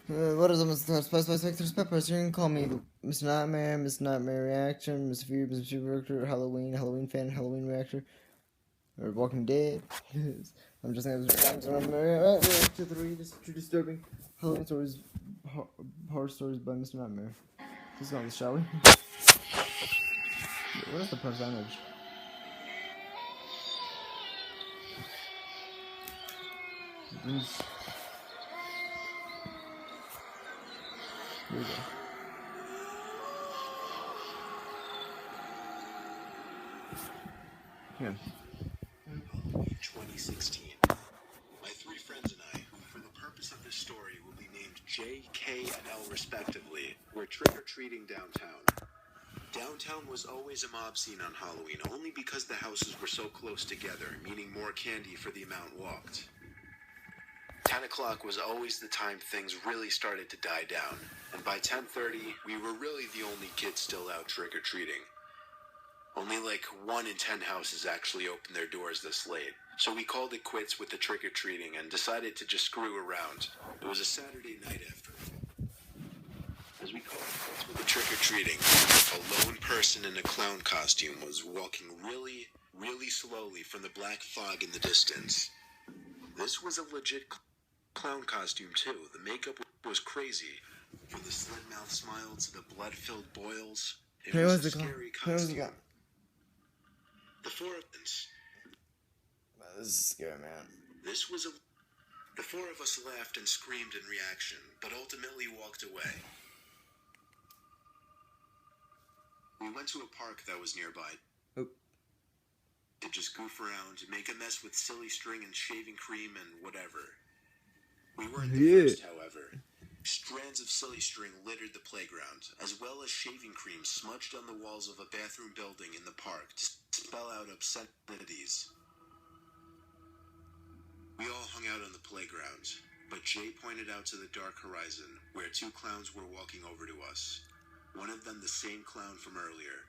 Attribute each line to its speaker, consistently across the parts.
Speaker 1: What is it, Mr. Spice Spice Victor Peppers? You can call me Miss Nightmare, Miss Nightmare Reaction, Miss Fear, Miss Fear Reactor, Halloween, Halloween fan, Halloween Reactor, or Walking Dead. I'm just gonna react to 3 too disturbing Halloween stories, horror stories by Mr. Nightmare. Let's go on, shall we? What is the percentage? Here we go. Yeah.
Speaker 2: 2016. My 3 friends and I, who for the purpose of this story will be named J, K, and L respectively, were trick-or-treating downtown. Downtown was always a mob scene on Halloween, only because the houses were so close together, meaning more candy for the amount walked. 10 o'clock was always the time things really started to die down, and by 10:30, we were really the only kids still out trick-or-treating. Only like 1 in 10 houses actually opened their doors this late, so we called it quits with the trick-or-treating and decided to just screw around. It was a Saturday night after. As we called it quits with the trick-or-treating, a lone person in a clown costume was walking really, really slowly from the black fog in the distance. This was a legit clown costume too. The makeup was crazy. From the slit-mouth smile to the blood-filled boils, it was a scary costume. The 4 of us.
Speaker 1: This is scary, man.
Speaker 2: The 4 of us laughed and screamed in reaction, but ultimately walked away. We went to a park that was nearby.
Speaker 1: Oh.
Speaker 2: To just goof around, make a mess with silly string and shaving cream and whatever. We weren't the first, however. Strands of silly string littered the playground, as well as shaving cream smudged on the walls of a bathroom building in the park to spell out obscenities. We all hung out on the playground, but Jay pointed out to the dark horizon, where 2 clowns were walking over to us. One of them the same clown from earlier.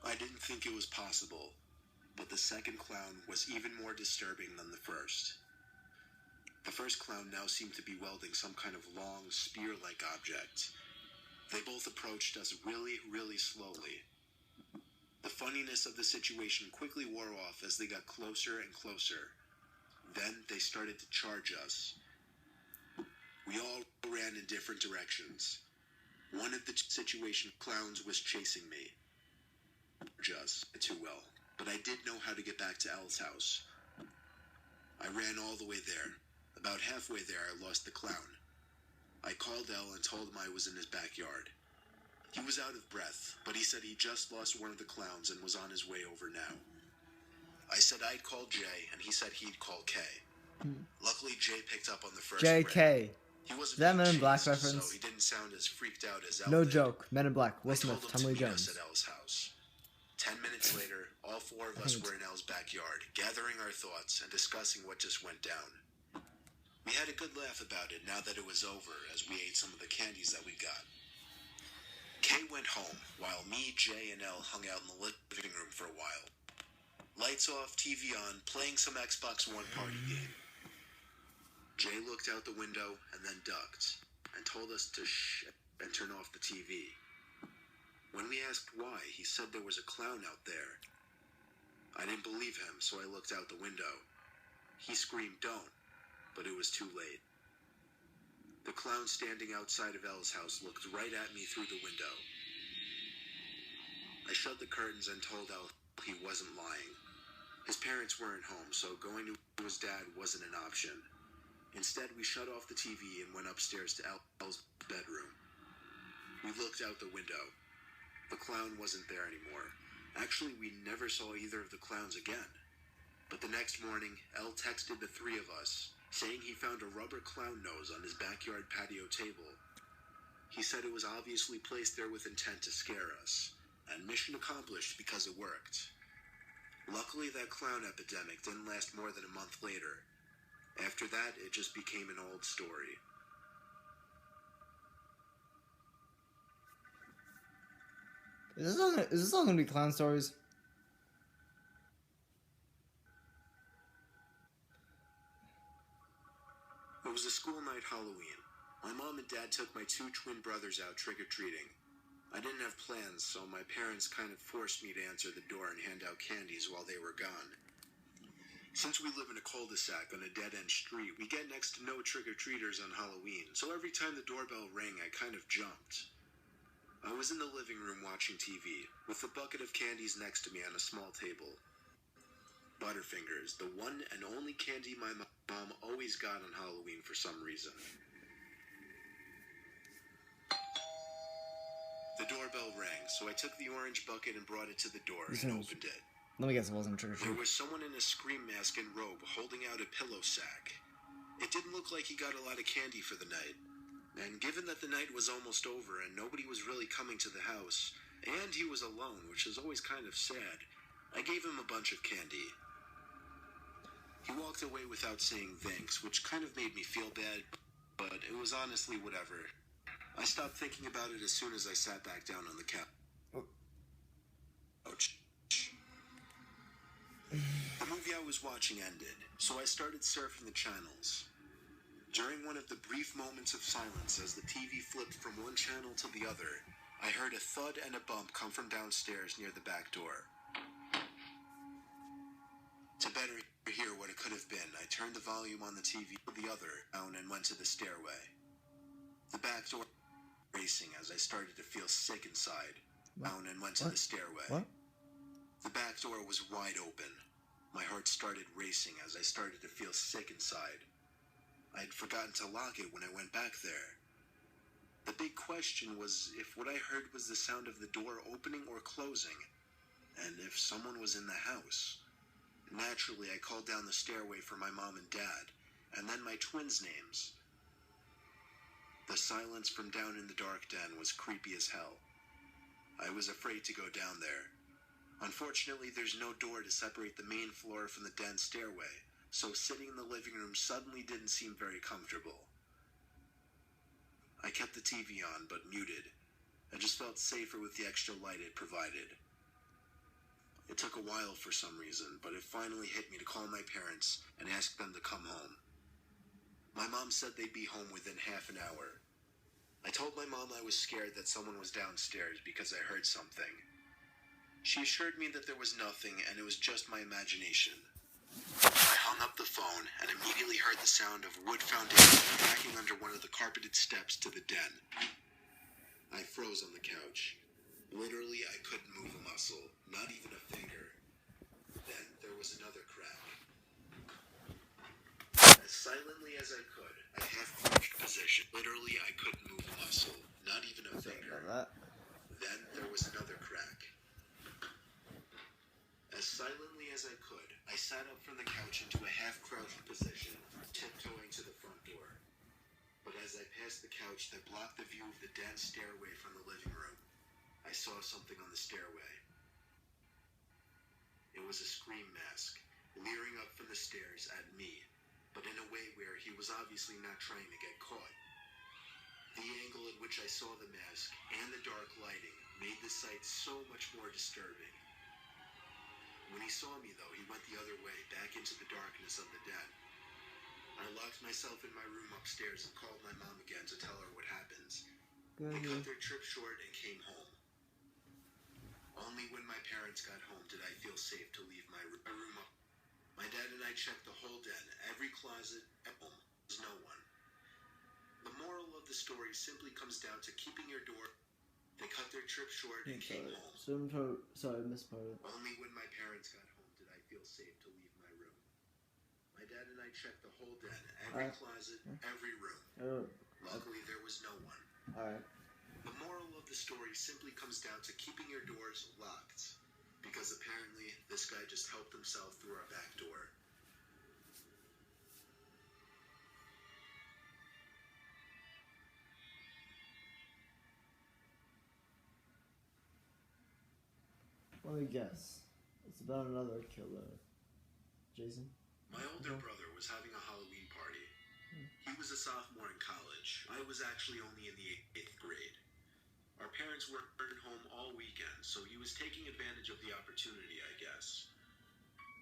Speaker 2: I didn't think it was possible, but the second clown was even more disturbing than the first. The first clown now seemed to be wielding some kind of long, spear-like object. They both approached us really, really slowly. The funniness of the situation quickly wore off as they got closer and closer. Then they started to charge us. We all ran in different directions. One of the situation clowns was chasing me. Just too well, but I did know how to get back to Elle's house. I ran all the way there. About halfway there, I lost the clown. I called Elle and told him I was in his backyard. He was out of breath, but he said he just lost one of the clowns and was on his way over now. I said I'd call Jay, and he said he'd call Kay. Luckily, Jay picked up on the first
Speaker 1: JK.
Speaker 2: He wasn't
Speaker 1: Is that Men in
Speaker 2: chased,
Speaker 1: Black reference?
Speaker 2: so he didn't sound as freaked out as Elle
Speaker 1: No
Speaker 2: did.
Speaker 1: joke. Men in Black. Will
Speaker 2: I told
Speaker 1: Smith.
Speaker 2: him
Speaker 1: Tommy Lee
Speaker 2: to meet
Speaker 1: Jones.
Speaker 2: us at Elle's house. 10 minutes later, all 4 of us were in Elle's backyard, gathering our thoughts and discussing what just went down. We had a good laugh about it now that it was over, as we ate some of the candies that we got. Kay went home, while me, Jay, and Elle hung out in the living room for a while. Lights off, TV on, playing some Xbox One party game. Jay looked out the window and then ducked, and told us to shh and turn off the TV. When we asked why, he said there was a clown out there. I didn't believe him, so I looked out the window. He screamed, "Don't," but it was too late. The clown standing outside of Elle's house looked right at me through the window. I shut the curtains and told Elle he wasn't lying. His parents weren't home, so going to his dad wasn't an option. Instead, we shut off the TV and went upstairs to Elle's bedroom. We looked out the window. The clown wasn't there anymore. Actually, we never saw either of the clowns again. But the next morning, Elle texted the 3 of us, saying he found a rubber clown nose on his backyard patio table. He said it was obviously placed there with intent to scare us, and mission accomplished because it worked. Luckily, that clown epidemic didn't last more than a month later. After that, it just became an old story.
Speaker 1: Is this all gonna be clown stories?
Speaker 2: It was a school night Halloween. My mom and dad took my 2 twin brothers out trick-or-treating. I didn't have plans, so my parents kind of forced me to answer the door and hand out candies while they were gone. Since we live in a cul-de-sac on a dead-end street, we get next to no trick-or-treaters on Halloween, so every time the doorbell rang, I kind of jumped. I was in the living room watching TV, with a bucket of candies next to me on a small table. Butterfingers, the one and only candy my mom always got on Halloween for some reason. The doorbell rang, so I took the orange bucket and brought it to the door and opened it.
Speaker 1: Let me guess, it wasn't trick or treat.
Speaker 2: There was someone in a scream mask and robe holding out a pillow sack. It didn't look like he got a lot of candy for the night. And given that the night was almost over and nobody was really coming to the house, and he was alone, which is always kind of sad, I gave him a bunch of candy. He walked away without saying thanks, which kind of made me feel bad, but it was honestly whatever. I stopped thinking about it as soon as I sat back down on the couch. The movie I was watching ended, so I started surfing the channels. During one of the brief moments of silence as the TV flipped from one channel to the other, I heard a thud and a bump come from downstairs near the back door. To better hear what it could have been, I turned the volume on the TV to the other down and went to the stairway. The back door racing as I started to feel sick inside. Down and went to the stairway.
Speaker 1: What?
Speaker 2: The back door was wide open. My heart started racing as I started to feel sick inside. I had forgotten to lock it when I went back there. The big question was if what I heard was the sound of the door opening or closing, and if someone was in the house. Naturally, I called down the stairway for my mom and dad, and then my twins' names. The silence from down in the dark den was creepy as hell. I was afraid to go down there. Unfortunately, there's no door to separate the main floor from the den stairway, so sitting in the living room suddenly didn't seem very comfortable. I kept the TV on, but muted. I just felt safer with the extra light it provided. It took a while for some reason, but it finally hit me to call my parents and ask them to come home. My mom said they'd be home within half an hour. I told my mom I was scared that someone was downstairs because I heard something. She assured me that there was nothing and it was just my imagination. I hung up the phone and immediately heard the sound of wood foundation cracking under one of the carpeted steps to the den. I froze on the couch. Literally, I couldn't move a muscle, not even a finger. Then there was another crack. As silently as I could, I half-crouched position. Literally, I couldn't move a muscle, not even a finger. Then there was another crack. As silently as I could, I sat up from the couch into a half-crouched position, tiptoeing to the front door. But as I passed the couch that blocked the view of the den stairway from the living room, I saw something on the stairway. It was a scream mask, leering up from the stairs at me, but in a way where he was obviously not trying to get caught. The angle at which I saw the mask and the dark lighting made the sight so much more disturbing. When he saw me, though, he went the other way, back into the darkness of the den. I locked myself in my room upstairs and called my mom again to tell her what happened. They cut their trip short and came home. Only when my parents got home did I feel safe to leave my room up. My dad and I checked the whole den, every closet, at home. There's no one. The moral of the story simply comes down to keeping your door. They cut their trip short and came home.
Speaker 1: Sorry, I missed part of it.
Speaker 2: Only when my parents got home did I feel safe to leave my room. My dad and I checked the whole den, every closet, every room. Luckily, there was no one.
Speaker 1: Alright.
Speaker 2: The moral of the story simply comes down to keeping your doors locked, because apparently this guy just helped himself through our back door.
Speaker 1: Let me guess. It's about another killer. Jason?
Speaker 2: My older brother was having a Halloween party. He was a sophomore in college. I was actually only in the 8th grade. Our parents weren't home all weekend, so he was taking advantage of the opportunity, I guess.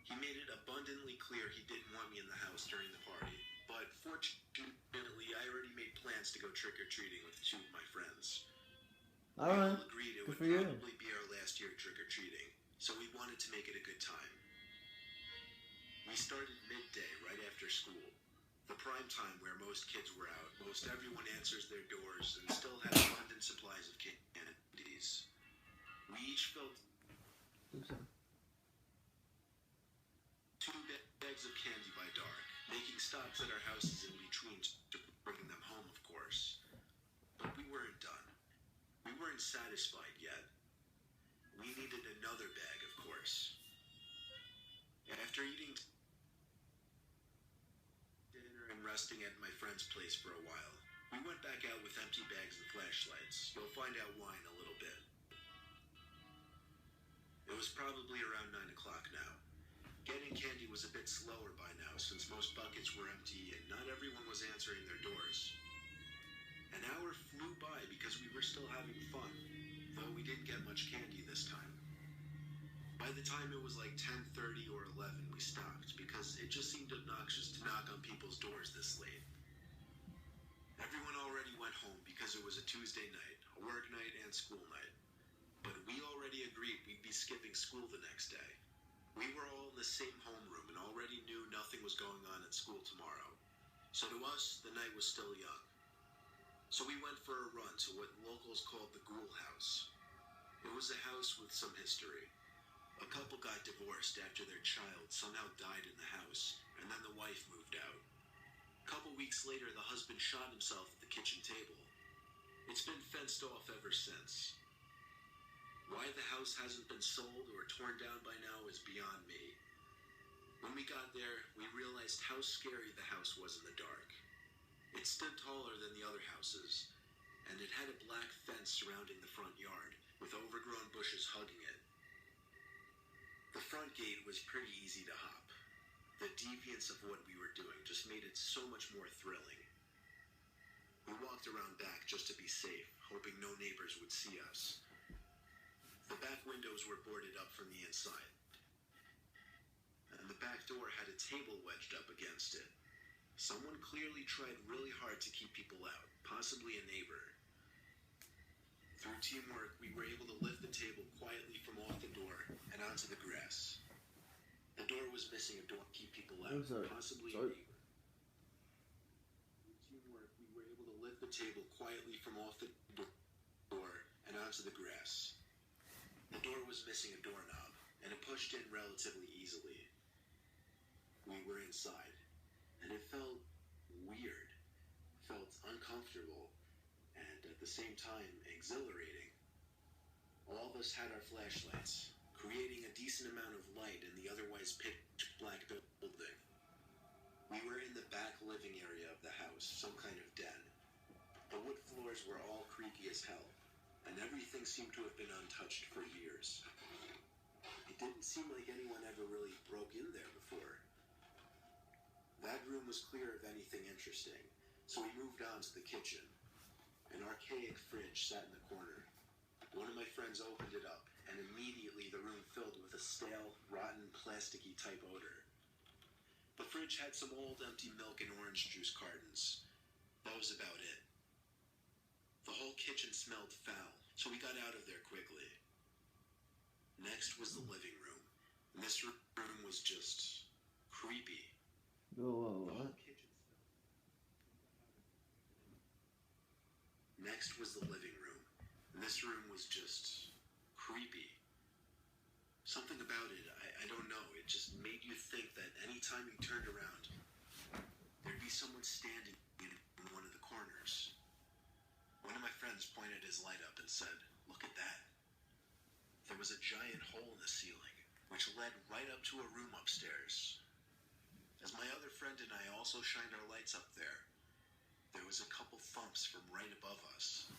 Speaker 2: He made it abundantly clear he didn't want me in the house during the party, but fortunately I already made plans plans to go trick-or-treating with two of my friends. We
Speaker 1: Alright.
Speaker 2: all agreed it
Speaker 1: Good
Speaker 2: would
Speaker 1: for you.
Speaker 2: probably be our last year trick-or-treating, so we wanted to make it a good time. We started midday right after school, the prime time where most kids were out, most everyone answers their doors, and still had abundant supplies of candies. We each filled
Speaker 1: Oops, sorry.
Speaker 2: 2 bags of candy by dark, making stops at our houses in between to bring them home, of course. But we weren't done. We weren't satisfied yet. We needed another bag, of course. After eating dinner and resting at my friend's place for a while, we went back out with empty bags and flashlights. You'll find out why in a little bit. It was probably around 9 o'clock now. Getting candy was a bit slower by now since most buckets were empty and not everyone was answering their doors. An hour flew by because we were still having fun, though we didn't get much candy this time. By the time it was like 10:30 or 11, we stopped because it just seemed obnoxious to knock on people's doors this late. Everyone already went home because it was a Tuesday night, a work night and school night. But we already agreed we'd be skipping school the next day. We were all in the same homeroom and already knew nothing was going on at school tomorrow. So to us, the night was still young. So we went for a run to what locals called the Ghoul House. It was a house with some history. A couple got divorced after their child somehow died in the house, and then the wife moved out. A couple weeks later, the husband shot himself at the kitchen table. It's been fenced off ever since. Why the house hasn't been sold or torn down by now is beyond me. When we got there, we realized how scary the house was in the dark. It stood taller than the other houses, and it had a black fence surrounding the front yard, with overgrown bushes hugging it. The front gate was pretty easy to hop. The deviance of what we were doing just made it so much more thrilling. We walked around back just to be safe, hoping no neighbors would see us. The back windows were boarded up from the inside, and the back door had a table wedged up against it. Someone clearly tried really hard to keep people out, possibly a neighbor. Through teamwork, we were able to lift the table quietly from off the door and onto the grass. The door was missing a door to keep people out, possibly a neighbor. Through teamwork, we were able to lift the table quietly from off the door and onto the grass. The door was missing a doorknob, and it pushed in relatively easily. We were inside, and it felt weird, felt uncomfortable, and at the same time exhilarating. All of us had our flashlights, creating a decent amount of light in the otherwise pitch black building. We were in the back living area of the house, some kind of den. The wood floors were all creaky as hell, and everything seemed to have been untouched for years. It didn't seem like anyone ever really broke in there before. That room was clear of anything interesting, so we moved on to the kitchen. An archaic fridge sat in the corner. One of my friends opened it up, and immediately the room filled with a stale, rotten, plasticky type odor. The fridge had some old empty milk and orange juice cartons. That was about it. The whole kitchen smelled foul, so we got out of there quickly. Next was the living room. And this room was just creepy.
Speaker 1: Whoa,
Speaker 2: The
Speaker 1: what?
Speaker 2: whole kitchen smelled. Next was the living room. And this room was just creepy. Something about it, I don't know, it just made you think that anytime you turned around, there'd be someone standing in one of the corners. One of my friends pointed his light up and said, "Look at that." There was a giant hole in the ceiling, which led right up to a room upstairs. As my other friend and I also shined our lights up there, there was a couple thumps from right above us.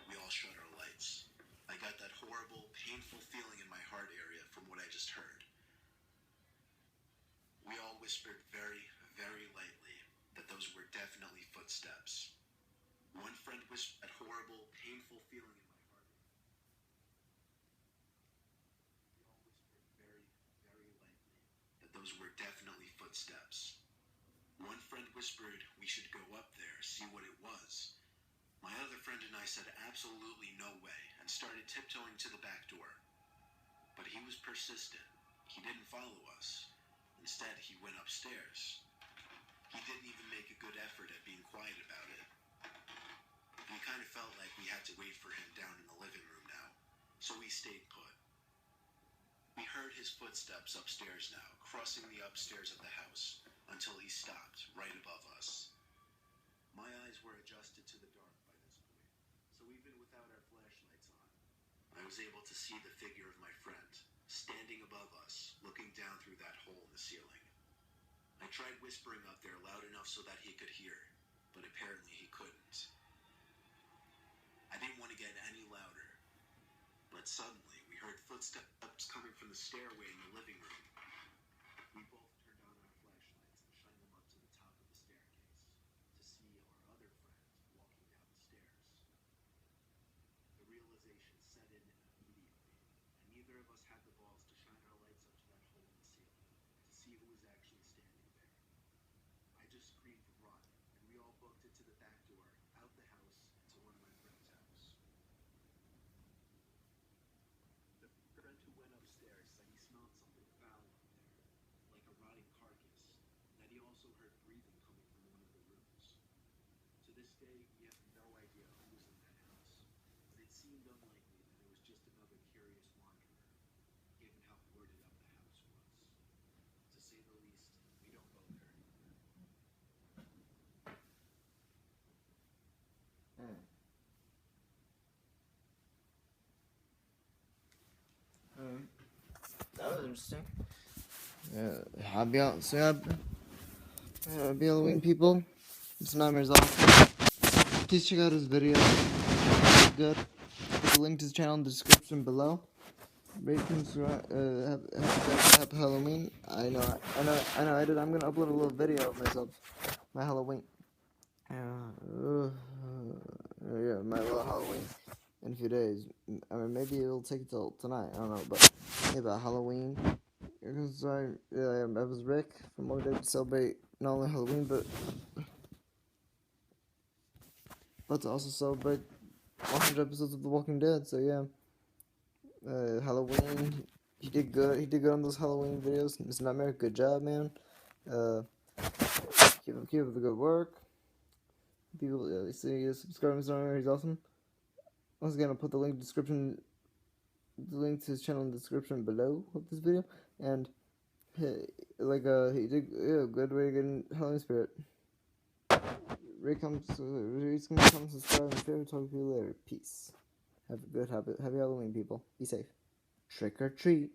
Speaker 2: We all shut our lights. I got that horrible, painful feeling in my heart area from what I just heard. We all whispered very, very lightly that those were definitely footsteps. One friend whispered that horrible, painful feeling in my heart. We all whispered very, very lightly that those were definitely footsteps. One friend friend whispered we should go up there, see what it was. My other friend and I said absolutely no way and started tiptoeing to the back door. But he was persistent. He didn't follow us. Instead, he went upstairs. He didn't even make a good effort at being quiet about it. We kind of felt like we had to wait for him down in the living room now, so we stayed put. We heard his footsteps upstairs now, crossing the upstairs of the house, until he stopped right above us. My eyes were adjusted to the dark by this point, so even without our flashlights on, I was able to see the figure of my friend, standing above us, looking down through that hole in the ceiling. I tried whispering up there loud enough so that he could hear, but apparently he couldn't. I didn't want to get any louder, but suddenly we heard footsteps coming from the stairway in the living room. We both turned on our flashlights and shined them up to the top of the staircase to see our other friend walking down the stairs. The realization set in immediately, and neither of us had the balls to shine our lights up to that hole in the ceiling to see who was actually standing there. I just screamed run, and we all booked it to the back door, out the house, and to one of my friend's house. The friend who went upstairs said he smelled something foul up there, like a rotting carcass, and that he also heard breathing coming from one of the rooms. To this day, we have no idea who was in that house, but it seemed unlikely that it was just another curious wanderer, given how boarded up the house was. To say the least, we don't go there anymore.
Speaker 1: That was interesting. Happy Halloween, people. It's Nightmares Awesome. Please check out his video. It's good. There's a link to his channel in the description below. Rate, subscribe, happy Halloween. I know. I'm gonna upload a little video of myself, my Halloween. Yeah, my little Halloween in a few days. I mean, maybe it'll take till tonight. I don't know, but yeah, about Halloween. Because I was Rick from More Day to celebrate not only Halloween, but to also celebrate 100 episodes of The Walking Dead. So yeah, Halloween. He did good. He did good on those Halloween videos. Mr. Nightmare, good job, man. Keep up the good work. People, subscribe to Mr. Nightmare. He's awesome. Once again, I'll put the link to his channel in the description below of this video. And he did good way to get in Halloween spirit. Ray comes, come subscribe and favorite. Talk to you later. Peace. Have a good happy Halloween, people. Be safe. Trick or treat.